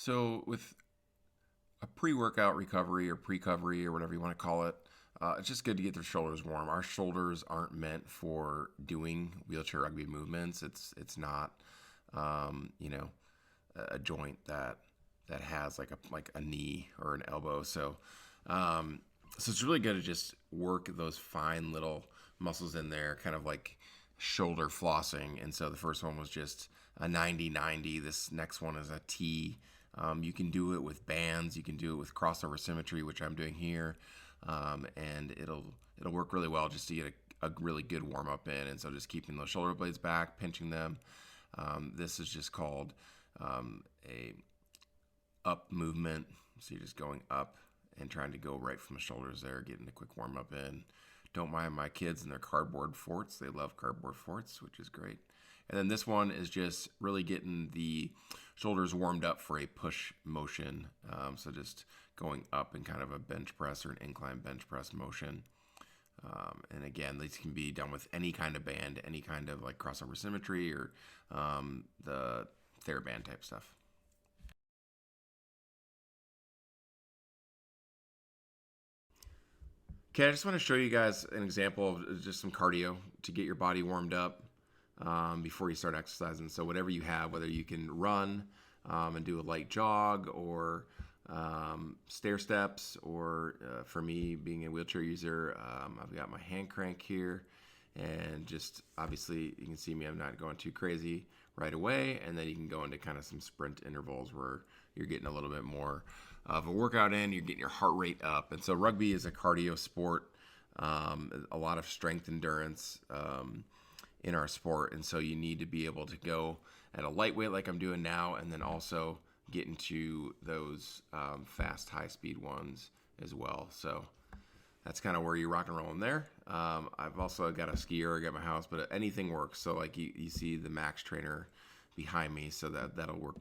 So with a pre-workout recovery or pre-covery or whatever you want to call it, it's just good to get their shoulders warm. Our shoulders aren't meant for doing wheelchair rugby movements. It's not, you know, a joint that has like a knee or an elbow. Um, so it's really good to just work those fine little muscles in there, kind of like shoulder flossing. And so the first one was just a 90-90. This next one is a T. You can do it with bands. You can do it with crossover symmetry, which I'm doing here, and it'll work really well just to get a really good warm up in. And so just keeping those shoulder blades back, pinching them. This is just called a up movement. So you're just going up and trying to go right from the shoulders there, getting a quick warm up in. Don't mind my kids and their cardboard forts. They love cardboard forts, which is great. And then this one is just really getting the shoulders warmed up for a push motion. So just going up in kind of a bench press or an incline bench press motion. And again, these can be done with any kind of band, any kind of like crossover symmetry or the TheraBand type stuff. Okay, I just want to show you guys an example of just some cardio to get your body warmed up before you start exercising. So whatever you have, whether you can run and do a light jog or stair steps, or for me being a wheelchair user, I've got my hand crank here, and just obviously you can see me, I'm not going too crazy right away, and then you can go into kind of some sprint intervals where you're getting a little bit more of a workout in, you're getting your heart rate up. And so rugby is a cardio sport, a lot of strength endurance in our sport, and so you need to be able to go at a lightweight like I'm doing now, and then also get into those fast high speed ones as well. So that's kind of where you rock and roll in there. I've also got a ski erg at my house, but anything works. So like you see the Max trainer behind me, so that'll work.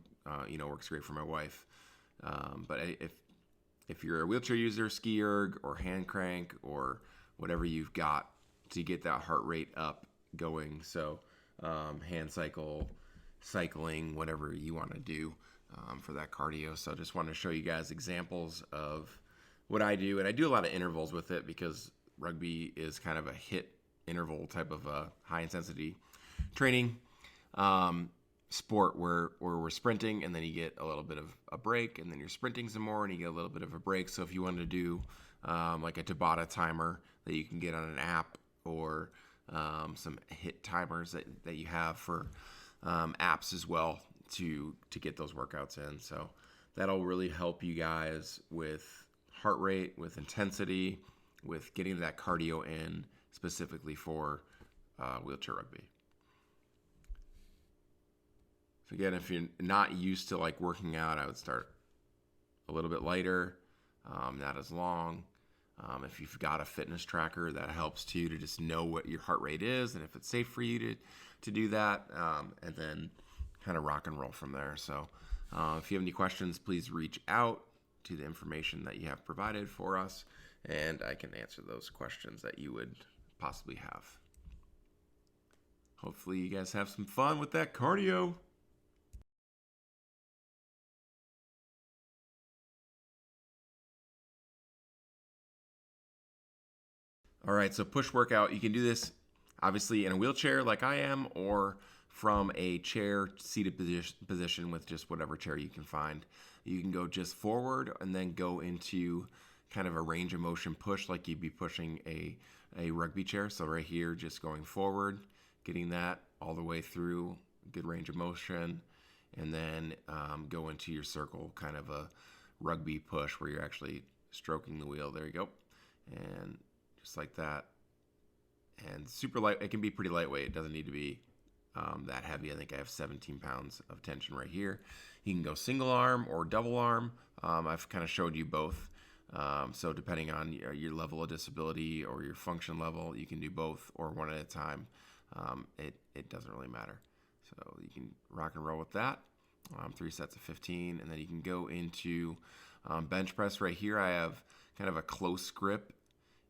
Works great for my wife. But if you're a wheelchair user, ski erg or hand crank or whatever you've got to get that heart rate up going. So hand cycling, whatever you want to do for that cardio. So just want to show you guys examples of what I do. And I do a lot of intervals with it because rugby is kind of a hit interval type of high intensity training sport where we're sprinting, and then you get a little bit of a break, and then you're sprinting some more and you get a little bit of a break. So if you wanted to do like a Tabata timer that you can get on an app, or some hit timers that you have for apps as well to get those workouts in. So that'll really help you guys with heart rate, with intensity, with getting that cardio in specifically for wheelchair rugby. So again, if you're not used to like working out, I would start a little bit lighter, not as long. If you've got a fitness tracker, that helps too, to just know what your heart rate is and if it's safe for you to do that, and then kind of rock and roll from there. So if you have any questions, please reach out to the information that you have provided for us, and I can answer those questions that you would possibly have. Hopefully you guys have some fun with that cardio. All right, so push workout. You can do this obviously in a wheelchair like I am, or from a chair seated position with just whatever chair you can find. You can go just forward and then go into kind of a range of motion push like you'd be pushing a rugby chair. So right here, just going forward, getting that all the way through, good range of motion, and then go into your circle, kind of a rugby push where you're actually stroking the wheel. There you go. And just like that. And super light, it can be pretty lightweight. It doesn't need to be that heavy. I think I have 17 pounds of tension right here. You can go single arm or double arm. I've kind of showed you both. So depending on your level of disability or your function level, you can do both or one at a time. It doesn't really matter. So you can rock and roll with that. 3 sets of 15, and then you can go into bench press. Right here I have kind of a close grip,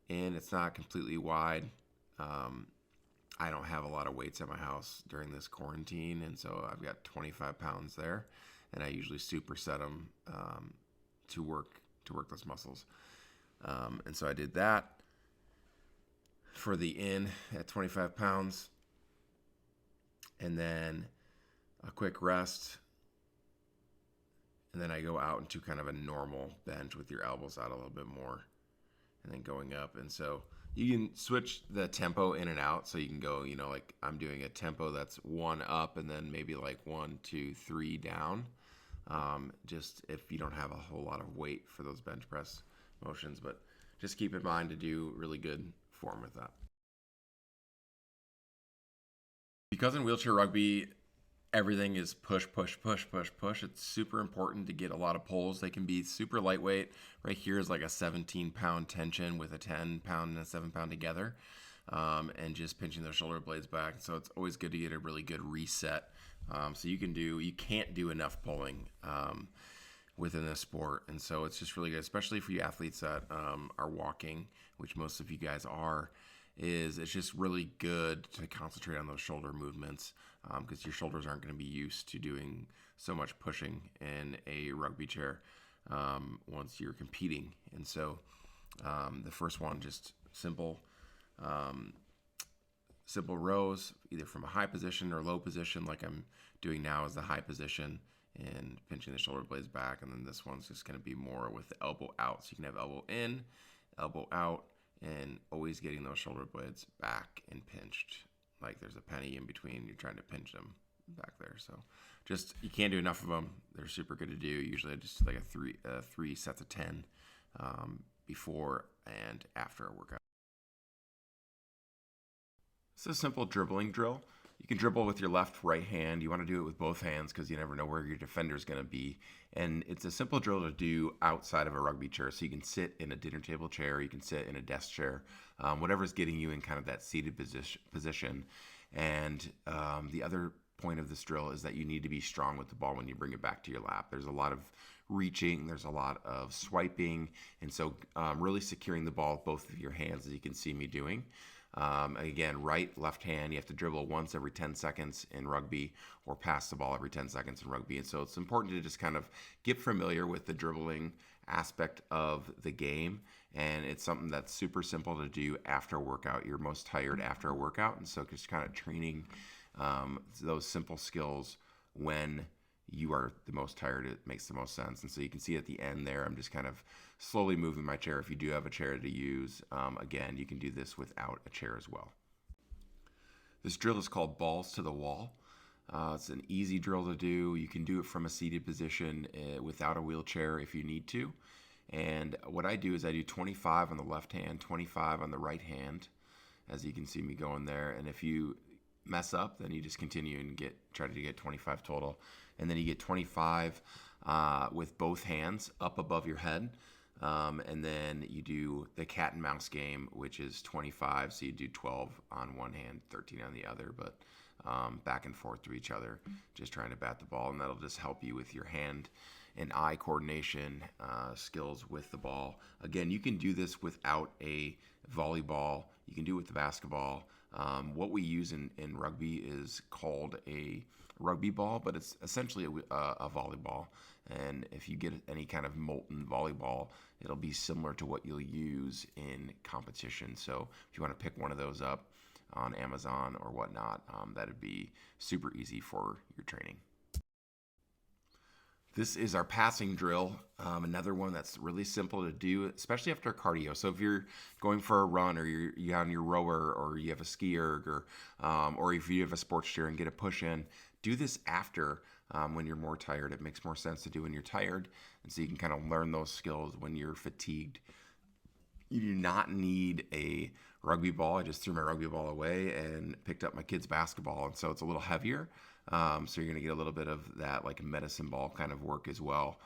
and it's not completely wide. I don't have a lot of weights at my house during this quarantine, and so I've got 25 pounds there. and I usually superset them to work those muscles. And so I did that for the in at 25 pounds, and then a quick rest, and then I go out into kind of a normal bench with your elbows out a little bit more, and then going up. And so you can switch the tempo in and out. So you can go, like I'm doing a tempo that's 1 up and then maybe like 1, 2, 3 down. Just if you don't have a whole lot of weight for those bench press motions, but just keep in mind to do really good form with that. Because in wheelchair rugby, everything is push, push, push, push, push. It's super important to get a lot of pulls. They can be super lightweight. Right here is like a 17-pound tension with a 10-pound and a 7-pound together, and just pinching those shoulder blades back. So it's always good to get a really good reset. So you can't do enough pulling within this sport, and so it's just really good, especially for you athletes that are walking, which most of you guys are. It's just really good to concentrate on those shoulder movements, because your shoulders aren't going to be used to doing so much pushing in a rugby chair once you're competing. And so the first one, just simple rows, either from a high position or low position, like I'm doing now is the high position and pinching the shoulder blades back. And then this one's just going to be more with the elbow out. So you can have elbow in, elbow out, and always getting those shoulder blades back and pinched. Like there's a penny in between, you're trying to pinch them back there. So just, you can't do enough of them. They're super good to do. Usually I just like three sets of 10 before and after a workout. It's a simple dribbling drill. You can dribble with your left, right hand. You want to do it with both hands because you never know where your defender is going to be. And it's a simple drill to do outside of a rugby chair. So you can sit in a dinner table chair, you can sit in a desk chair, whatever's getting you in kind of that seated position. And the other point of this drill is that you need to be strong with the ball when you bring it back to your lap. There's a lot of reaching, there's a lot of swiping, and so really securing the ball with both of your hands, as you can see me doing. Again, right, left hand, you have to dribble once every 10 seconds in rugby or pass the ball every 10 seconds in rugby. And so it's important to just kind of get familiar with the dribbling aspect of the game. And it's something that's super simple to do after a workout. You're most tired after a workout. And so just kind of training those simple skills when you are the most tired, it makes the most sense. And so you can see at the end there, I'm just kind of slowly moving my chair. If you do have a chair to use, again, you can do this without a chair as well. This drill is called balls to the wall. It's an easy drill to do. You can do it from a seated position without a wheelchair if you need to. And what I do is I do 25 on the left hand, 25 on the right hand, as you can see me going there. And if you mess up, then you just continue and try to get 25 total. And then you get 25 with both hands up above your head. And then you do the cat and mouse game, which is 25. So you do 12 on one hand, 13 on the other, but back and forth to each other, just trying to bat the ball. And that'll just help you with your hand and eye coordination skills with the ball. Again, you can do this without a volleyball. You can do it with the basketball. What we use in rugby is called a rugby ball, but it's essentially a volleyball. And if you get any kind of molten volleyball, it'll be similar to what you'll use in competition. So if you want to pick one of those up on Amazon or whatnot, that'd be super easy for your training. This is our passing drill, another one that's really simple to do, especially after cardio. So if you're going for a run, or you're on your rower, or you have a ski erg, or if you have a sports chair and get a push in, do this after when you're more tired. It makes more sense to do when you're tired, and so you can kind of learn those skills when you're fatigued. You do not need a rugby ball. I just threw my rugby ball away and picked up my kid's basketball, and so it's a little heavier. So you're going to get a little bit of that like medicine ball kind of work as well.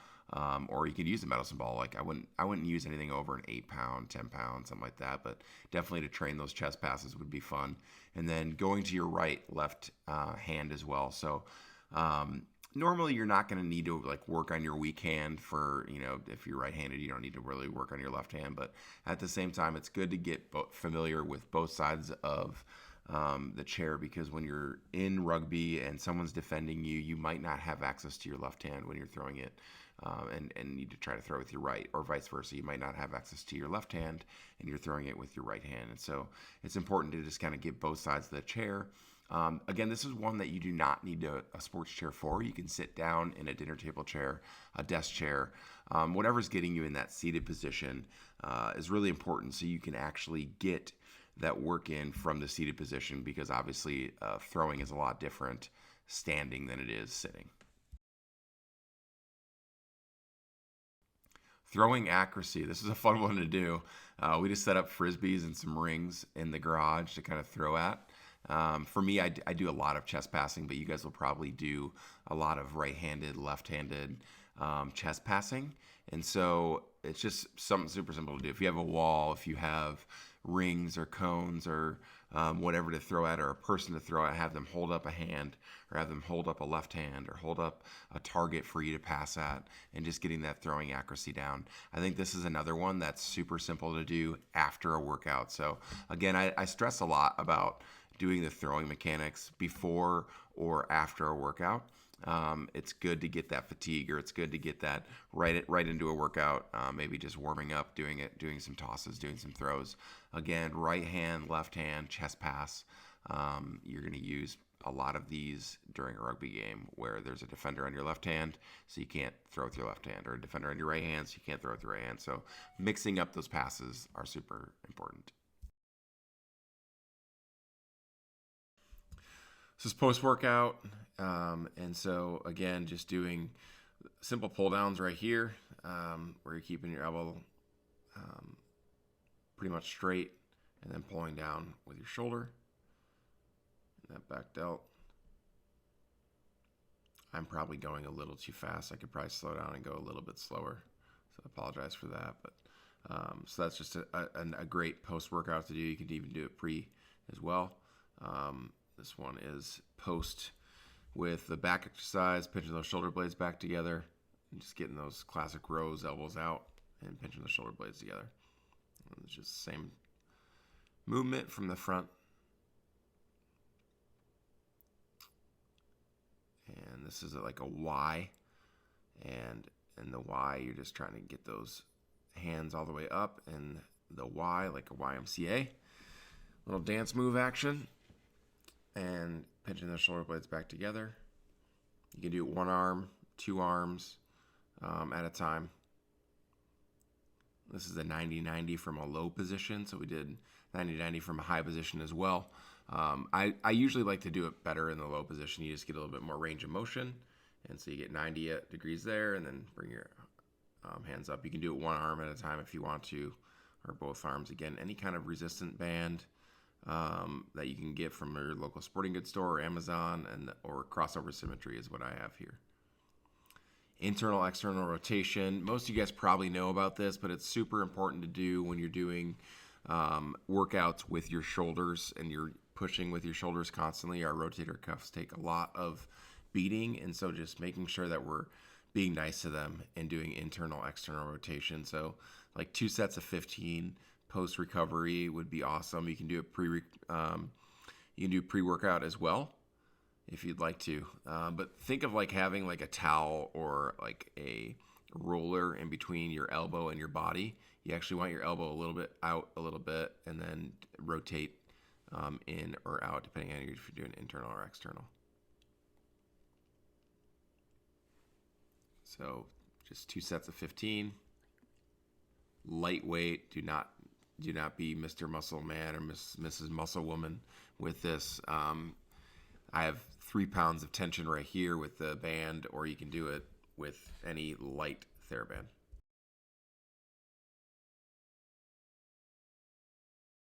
Or you could use a medicine ball. Like I wouldn't use anything over an 8-pound, 10-pound, something like that. But definitely to train those chest passes would be fun. And then going to your right, left hand as well. So normally you're not going to need to like work on your weak hand for, if you're right-handed, you don't need to really work on your left hand. But at the same time, it's good to get familiar with both sides of the chair, because when you're in rugby and someone's defending you, you might not have access to your left hand when you're throwing it, and need to try to throw with your right, or vice versa. You might not have access to your left hand and you're throwing it with your right hand. And so it's important to just kind of get both sides of the chair. Again, this is one that you do not need a sports chair for. You can sit down in a dinner table chair, a desk chair, whatever's getting you in that seated position is really important, so you can actually get that work in from the seated position, because obviously throwing is a lot different standing than it is sitting. Throwing accuracy. This is a fun one to do. We just set up frisbees and some rings in the garage to kind of throw at. For me, I do a lot of chest passing, but you guys will probably do a lot of right-handed, left-handed chest passing. And so it's just something super simple to do. If you have a wall, if you have rings or cones or whatever to throw at, or a person to throw at, have them hold up a hand, or have them hold up a left hand, or hold up a target for you to pass at, and just getting that throwing accuracy down. I think this is another one that's super simple to do after a workout. So again, I stress a lot about doing the throwing mechanics before or after a workout. It's good to get that fatigue, or it's good to get that right into a workout. Maybe just warming up, doing some tosses, doing some throws. Again, right hand, left hand, chest pass. You're going to use a lot of these during a rugby game where there's a defender on your left hand, so you can't throw with your left hand, or a defender on your right hand, so you can't throw with your right hand. So mixing up those passes are super important. This is post-workout, and so again, just doing simple pull downs right here, where you're keeping your elbow pretty much straight, and then pulling down with your shoulder, and that back delt. I'm probably going a little too fast. I could probably slow down and go a little bit slower, so I apologize for that. But so that's just a great post-workout to do. You can even do it pre as well. This one is post with the back exercise, pinching those shoulder blades back together, and just getting those classic rows, elbows out, and pinching the shoulder blades together. And it's just the same movement from the front. And this is like a Y, and in the Y, you're just trying to get those hands all the way up, and the Y, like a YMCA. Little dance move action. And pinching the shoulder blades back together. You can do one arm, two arms at a time. This is a 90-90 from a low position, so we did 90-90 from a high position as well. I usually like to do it better in the low position. You just get a little bit more range of motion, and so you get 90 degrees there, and then bring your hands up. You can do it one arm at a time if you want to, or both arms. Again, any kind of resistant band that you can get from your local sporting goods store or Amazon, or crossover symmetry is what I have here. Internal, external rotation. Most of you guys probably know about this, but it's super important to do when you're doing workouts with your shoulders and you're pushing with your shoulders constantly. Our rotator cuffs take a lot of beating, and so just making sure that we're being nice to them and doing internal, external rotation. So like 2 sets of 15 post recovery would be awesome. You can do it pre-workout as well if you'd like to. But think of like having like a towel or like a roller in between your elbow and your body. You actually want your elbow a little bit out a little bit, and then rotate in or out depending on if you're doing internal or external. So just 2 sets of 15. Lightweight. Do not be Mr. Muscle Man or Mrs. Muscle Woman with this. I have 3 pounds of tension right here with the band, or you can do it with any light TheraBand.